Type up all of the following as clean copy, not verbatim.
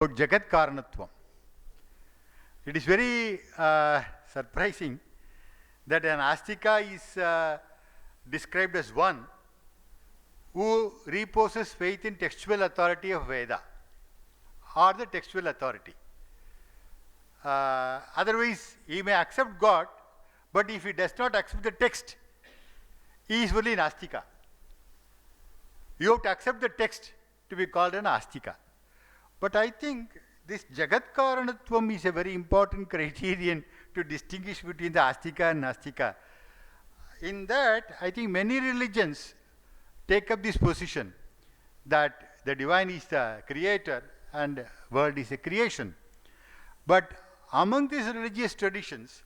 about Jagat Karanatvam. It is very surprising that an astika is described as one who reposes faith in textual authority of Veda or the textual authority. Otherwise, he may accept God, but if he does not accept the text, he is only an astika. You have to accept the text to be called an astika. But I think this Jagat Karanatvam is a very important criterion to distinguish between the astika and nastika. In that, I think many religions take up this position that the divine is the creator and world is a creation. But among these religious traditions,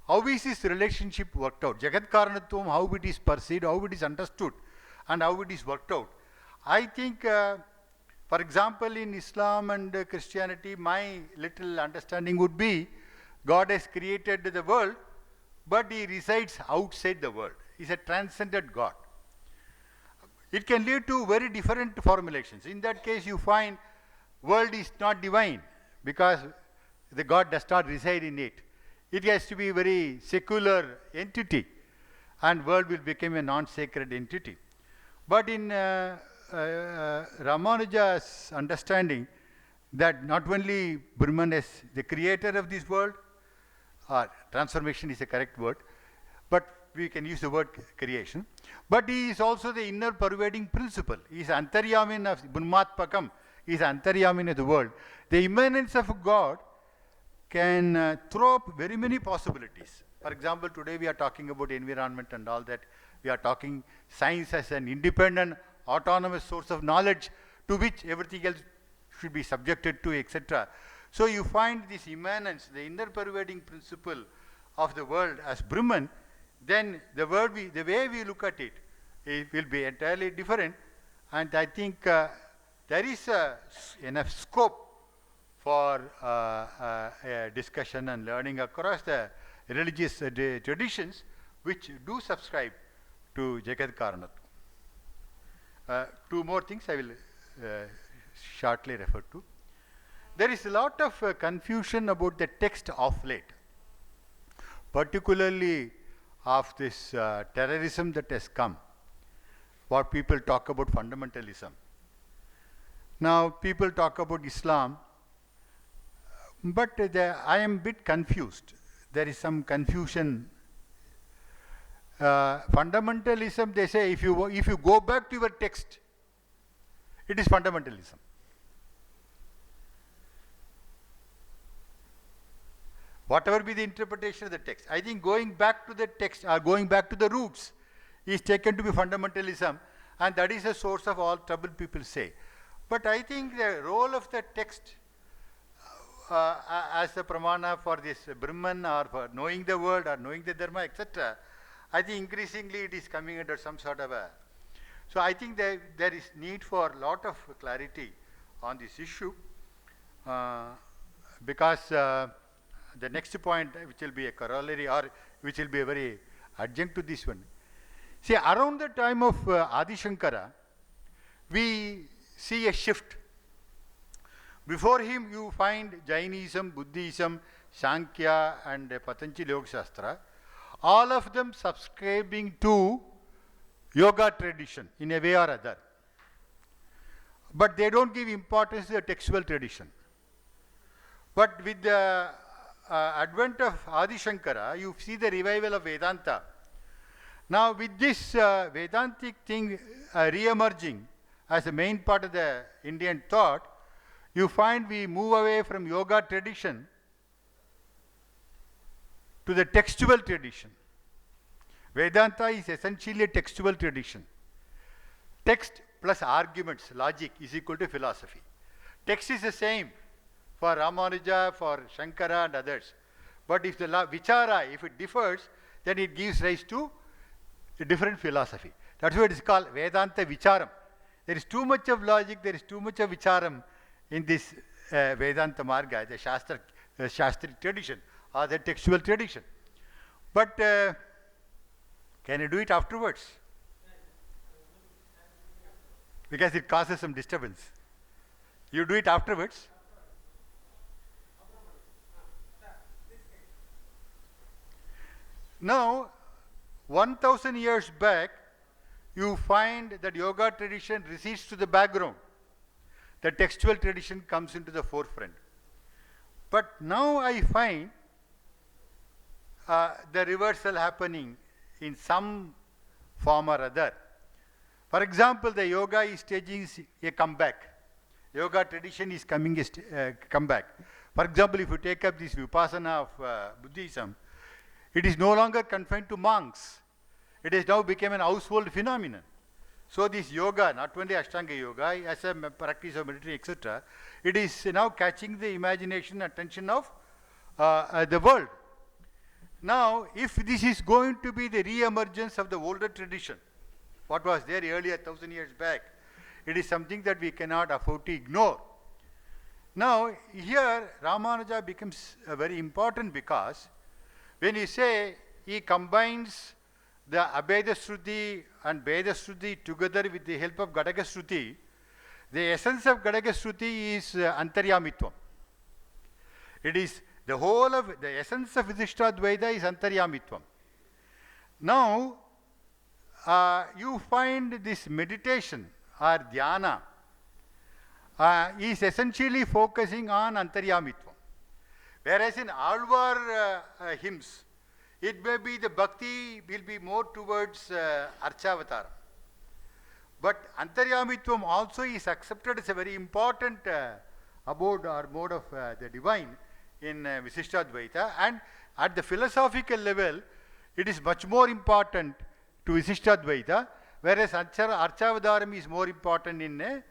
how is this relationship worked out? Jagat Karanatvam, how it is perceived, how it is understood, and how it is worked out. I think for example, in Islam and Christianity, my little understanding would be God has created the world, but he resides outside the world. He's a transcendent God. It can lead to very different formulations. In that case, you find world is not divine because the God does not reside in it. It has to be a very secular entity, and world will become a non-sacred entity. But in Ramanuja's understanding that not only Brahman is the creator of this world, or transformation is a correct word, but we can use the word creation, but he is also the inner pervading principle. He is Antaryamin of Brahmatpakam, he is Antaryamin of the world. The immanence of God can throw up very many possibilities. For example, today we are talking about environment and all that. We are talking science as an independent autonomous source of knowledge to which everything else should be subjected to, etc. So you find this immanence, the inner pervading principle of the world as Brahman, then the way we look at it, it will be entirely different. And I think there is enough scope for discussion and learning across the religious traditions which do subscribe to Jagat Karanatvam. Two more things I will shortly refer to. There is a lot of confusion about the text of late, particularly of this terrorism that has come, what people talk about fundamentalism. Now people talk about Islam, but I am a bit confused. There is some confusion. Fundamentalism, they say, if you go back to your text, it is fundamentalism. Whatever be the interpretation of the text, I think going back to the text or going back to the roots is taken to be fundamentalism, and that is the source of all trouble, people say. But I think the role of the text as a pramana for this Brahman or for knowing the world or knowing the Dharma, etc., I think increasingly it is coming under some sort of a... So I think there is need for a lot of clarity on this issue because the next point, which will be a corollary or which will be a very adjunct to this one. See, around the time of Adi Shankara, we see a shift. Before him, you find Jainism, Buddhism, Sankhya, and Patanjali Yoga Shastra, all of them subscribing to yoga tradition in a way or other. But they don't give importance to the textual tradition. But with the advent of Adi Shankara, you see the revival of Vedanta. Now with this Vedantic thing re-emerging as a main part of the Indian thought, you find we move away from yoga tradition to the textual tradition. Vedanta is essentially a textual tradition. Text plus arguments, logic, is equal to philosophy. Text is the same for Ramanuja, for Shankara and others. But if the vichara, if it differs, then it gives rise to a different philosophy. That's why it is called Vedanta Vicharam. There is too much of logic, there is too much of vicharam in this Vedanta Marga, the Shastric tradition or the textual tradition. But can you do it afterwards? Because it causes some disturbance. You do it afterwards? Now, 1000 years back, you find that yoga tradition recedes to the background. The textual tradition comes into the forefront. But now I find the reversal happening in some form or other. For example, the yoga is staging a comeback. Yoga tradition is coming a comeback. For example, if you take up this vipassana of Buddhism, it is no longer confined to monks. It has now become an household phenomenon. So this yoga, not only Ashtanga yoga, as a practice of meditation, etc., it is now catching the imagination and attention of the world. Now, if this is going to be the re-emergence of the older tradition, what was there earlier 1000 years back, it is something that we cannot afford to ignore. Now, here Ramanuja becomes very important because when you say he combines the Abheda Shruti and Veda Shruti together with the help of Gadaka Shruti, the essence of Gadaka Shruti is Antaryamitvam. It is the whole of the essence of Visishtadvaita is Antaryamitvam. Now, you find this meditation or dhyana is essentially focusing on Antaryamitvam. Whereas in Alvar hymns, it may be the bhakti will be more towards Archavataram. But Antaryamitvam also is accepted as a very important abode or mode of the divine in Visishtadvaita, and at the philosophical level, it is much more important to Visishtadvaita, whereas Archavadaram is more important in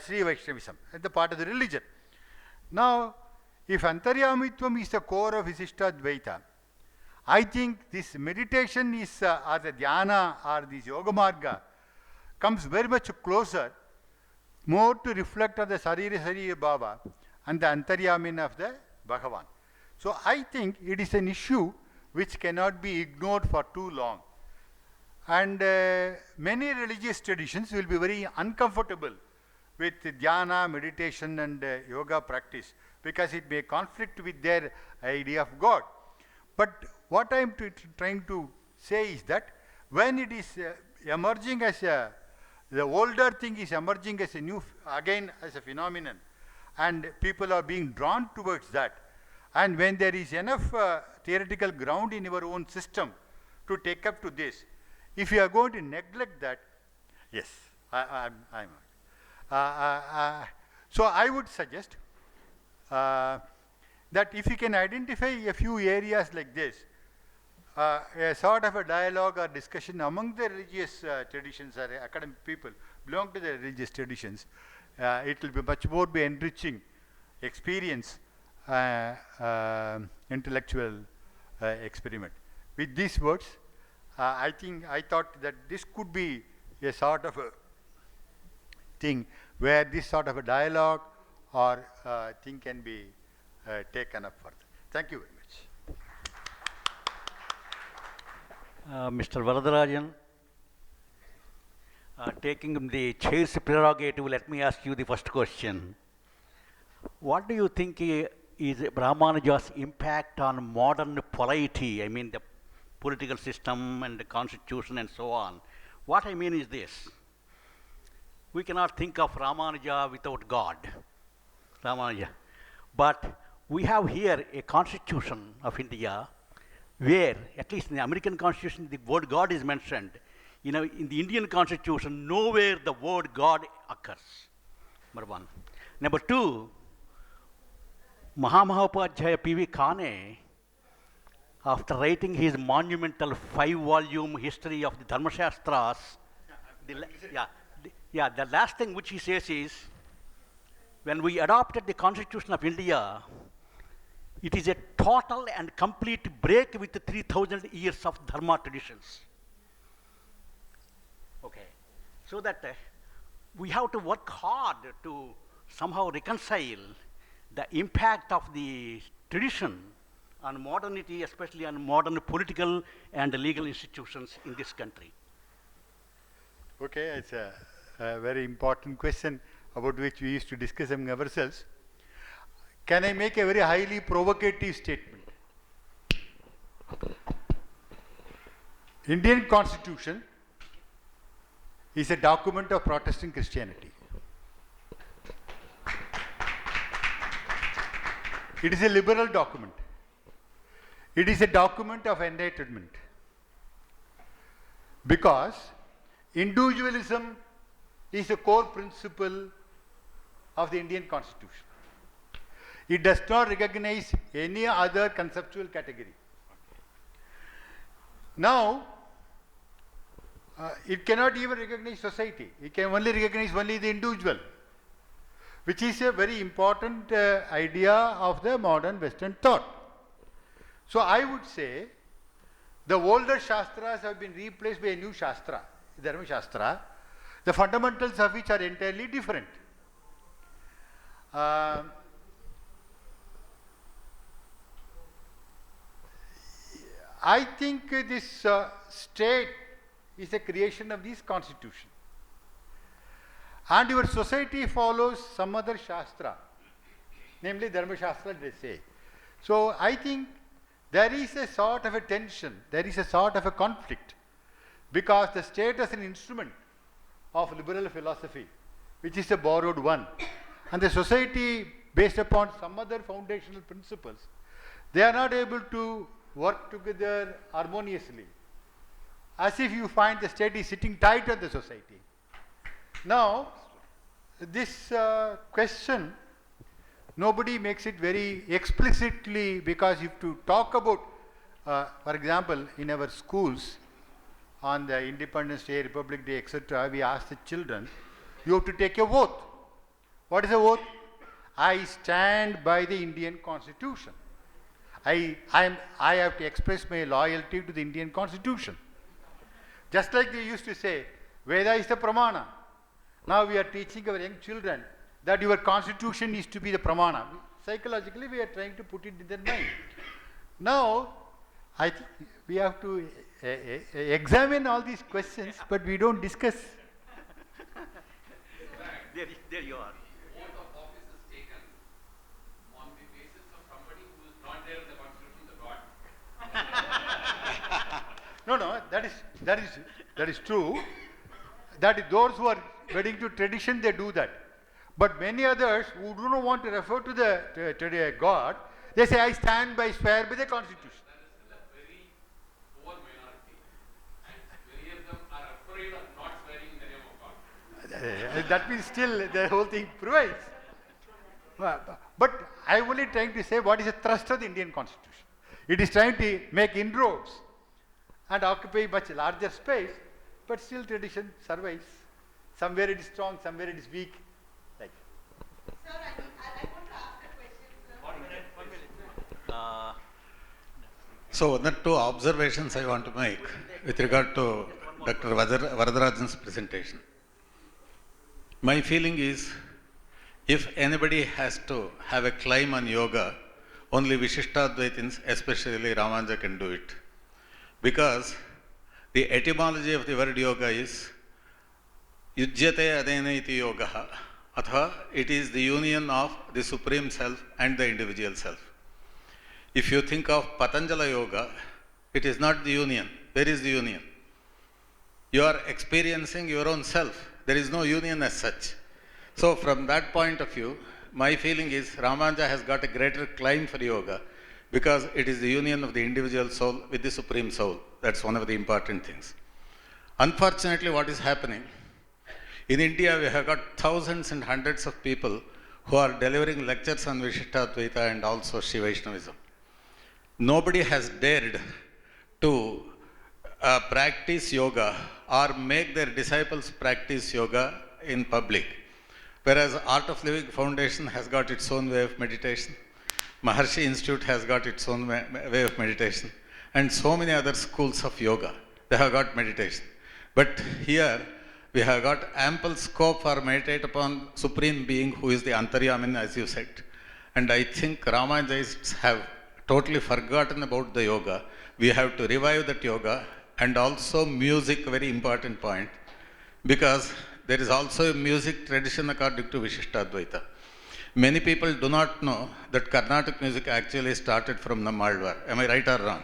Sri Vaishnavism, the part of the religion. Now, if Antaryamitvam is the core of Visishtadvaita, I think this meditation is, or the dhyana or this yoga marga, comes very much closer, more to reflect on the Sarira Sarira Bhava and the Antaryamin of the Bhagavan. So I think it is an issue which cannot be ignored for too long. And many religious traditions will be very uncomfortable with dhyana, meditation and yoga practice because it may conflict with their idea of God. But what I am trying to say is that when it is emerging as the older thing is emerging as a new, again as a phenomenon, and people are being drawn towards that, and when there is enough theoretical ground in your own system to take up to this, if you are going to neglect that, yes, so I would suggest that if you can identify a few areas like this, a sort of a dialogue or discussion among the religious traditions or academic people belong to the religious traditions, it will be much more be enriching experience, intellectual experiment. With these words, I thought that this could be a sort of a thing where this sort of a dialogue or thing can be taken up further. Thank you very much. Mr. Varadarajan, taking the chair's prerogative, let me ask you the first question. What do you think is Ramanuja's impact on modern polity? I mean, the political system and the constitution and so on. What I mean is this. We cannot think of Ramanuja without God, Ramanuja. But we have here a constitution of India where, at least in the American Constitution, the word God is mentioned. You know, in the Indian Constitution, nowhere the word God occurs. Number one. Number two, Mahamahopadhyaya P.V. Kane, after writing his monumental 5-volume history of the Dharmashastras, the last thing which he says is, when we adopted the Constitution of India, it is a total and complete break with the 3,000 years of Dharma traditions. Okay, so that we have to work hard to somehow reconcile the impact of the tradition on modernity, especially on modern political and legal institutions in this country. Okay, it's a very important question about which we used to discuss among ourselves. Can I make a very highly provocative statement? Indian Constitution is a document of Protestant Christianity. It is a liberal document. It is a document of enlightenment. Because individualism is a core principle of the Indian Constitution. It does not recognize any other conceptual category. Now, it cannot even recognize society. It can only recognize only the individual, which is a very important idea of the modern Western thought. So I would say the older Shastras have been replaced by a new Shastra, Dharma Shastra, the fundamentals of which are entirely different. I think this state is a creation of this constitution. And your society follows some other Shastra, namely Dharma Shastra, they say. So I think there is a sort of a tension, there is a sort of a conflict, because the state as an instrument of liberal philosophy, which is a borrowed one, and the society based upon some other foundational principles, they are not able to work together harmoniously, as if you find the state is sitting tight on the society. Now, this question, nobody makes it very explicitly, because if to talk about, for example, in our schools, on the Independence Day, Republic Day, etc., we ask the children, you have to take a oath. What is a oath? I stand by the Indian Constitution. I have to express my loyalty to the Indian Constitution. Just like they used to say, Veda is the Pramana. Now we are teaching our young children that your Constitution is to be the Pramana. Psychologically, we are trying to put it in their mind. Now, I think we have to examine all these questions, but we don't discuss. There you are. Oath of office is taken on the basis of somebody who is not there in the Constitution, the God. No, that is true. That is those who are wedding to tradition, they do that. But many others who do not want to refer to the God, they say, I stand by, swear by the Constitution. That is still a very poor minority, and many of them are afraid of not swearing in the name of God. That means still the whole thing prevails. But I am only trying to say what is the thrust of the Indian Constitution. It is trying to make inroads and occupy much larger space, but still tradition survives. Somewhere it is strong, somewhere it is weak. Like. Sir, I want to ask a question, sir. 1 minute. So, there are two observations I want to make with regard to Dr. Varadarajan's presentation. My feeling is, if anybody has to have a claim on yoga, only Vishishtadvaitins, especially Ramanuja, can do it. Because the etymology of the word yoga is Yujyate Adena iti yogaha. Atha, it is the union of the Supreme Self and the individual self. If you think of Patanjala Yoga, it is not the union. Where is the union? You are experiencing your own self. There is no union as such. So from that point of view, my feeling is Ramanuja has got a greater claim for yoga because it is the union of the individual soul with the Supreme Soul. That's one of the important things. Unfortunately, what is happening? In India, we have got thousands and hundreds of people who are delivering lectures on Vishishtadvaita and also Shiva Vaishnavism. Nobody has dared to practice yoga or make their disciples practice yoga in public. Whereas Art of Living Foundation has got its own way of meditation, Maharshi Institute has got its own way of meditation, and so many other schools of yoga, they have got meditation. But here, we have got ample scope for meditate upon Supreme Being who is the Antaryamin, as you said. And I think Ramanujists have totally forgotten about the yoga. We have to revive that yoga, and also music, very important point, because there is also a music tradition according to Vishishtadvaita. Many people do not know that Carnatic music actually started from Nammalvar. Am I right or wrong?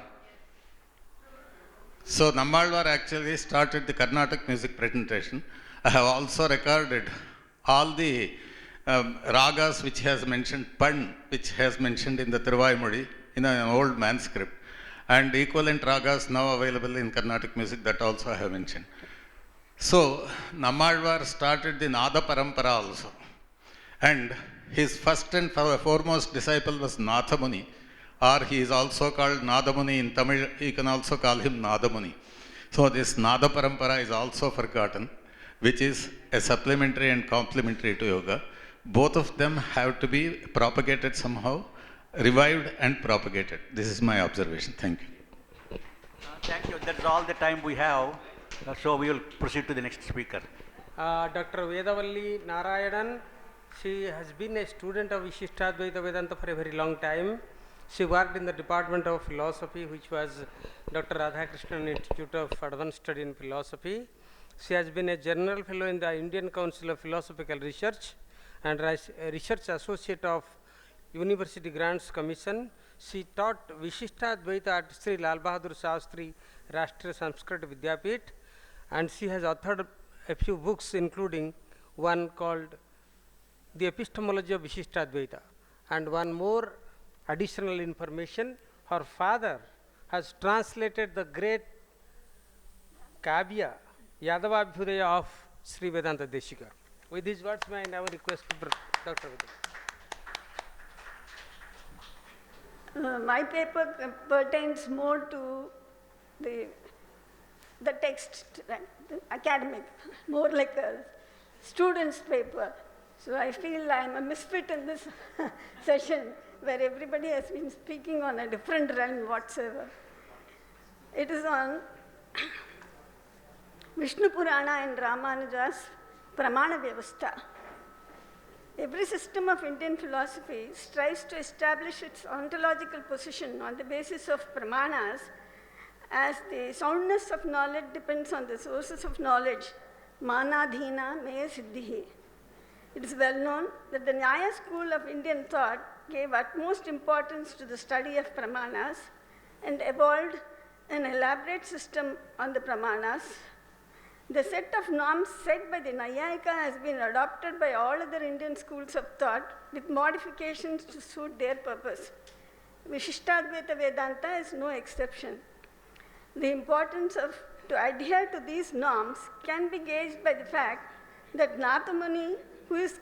So Nammalvar actually started the Carnatic music presentation. I have also recorded all the ragas which has mentioned, Pan, which has mentioned in the Thiruvaimudi in an old manuscript, and equivalent ragas now available in Carnatic music that also I have mentioned. So Nammalvar started the Nada Parampara also, and his first and foremost disciple was Nathamuni, or he is also called Nadamuni in Tamil, you can also call him Nadamuni. So this Nada Parampara is also forgotten, which is a supplementary and complementary to yoga. Both of them have to be propagated somehow, revived and propagated. This is my observation. Thank you. Thank you. That's all the time we have. So we will proceed to the next speaker. Dr. Vedavalli Narayanan, she has been a student of Vishishtadvaita Vedanta for a very long time. She worked in the Department of Philosophy, which was Dr. Radhakrishnan Institute of Advanced Study in Philosophy. She has been a General Fellow in the Indian Council of Philosophical Research and a Research Associate of University Grants Commission. She taught Vishishtadvaita at Sri Lal Bahadur Shastri Rashtriya Sanskrit Vidyapit, and she has authored a few books, including one called The Epistemology of Vishishtadvaita, and one more additional information. Her father has translated the great Kavya Yadavabhyudaya of Sri Vedanta Deshika. With these words, may I now request Dr. Vedanta. My paper pertains more to the text, the academic, more like a student's paper. So I feel I am a misfit in this session where everybody has been speaking on a different realm whatsoever. It is on Vishnu Purana and Ramanuja's Pramana Vyavastha. Every system of Indian philosophy strives to establish its ontological position on the basis of pramanas, as the soundness of knowledge depends on the sources of knowledge, manadhina maya siddhihi. It is well known that the Nyaya school of Indian thought gave utmost importance to the study of pramanas and evolved an elaborate system on the pramanas. The set of norms set by the Nayayika has been adopted by all other Indian schools of thought with modifications to suit their purpose. Vishishtadvaita Vedanta is no exception. The importance to adhere to these norms can be gauged by the fact that Nathamuni, who is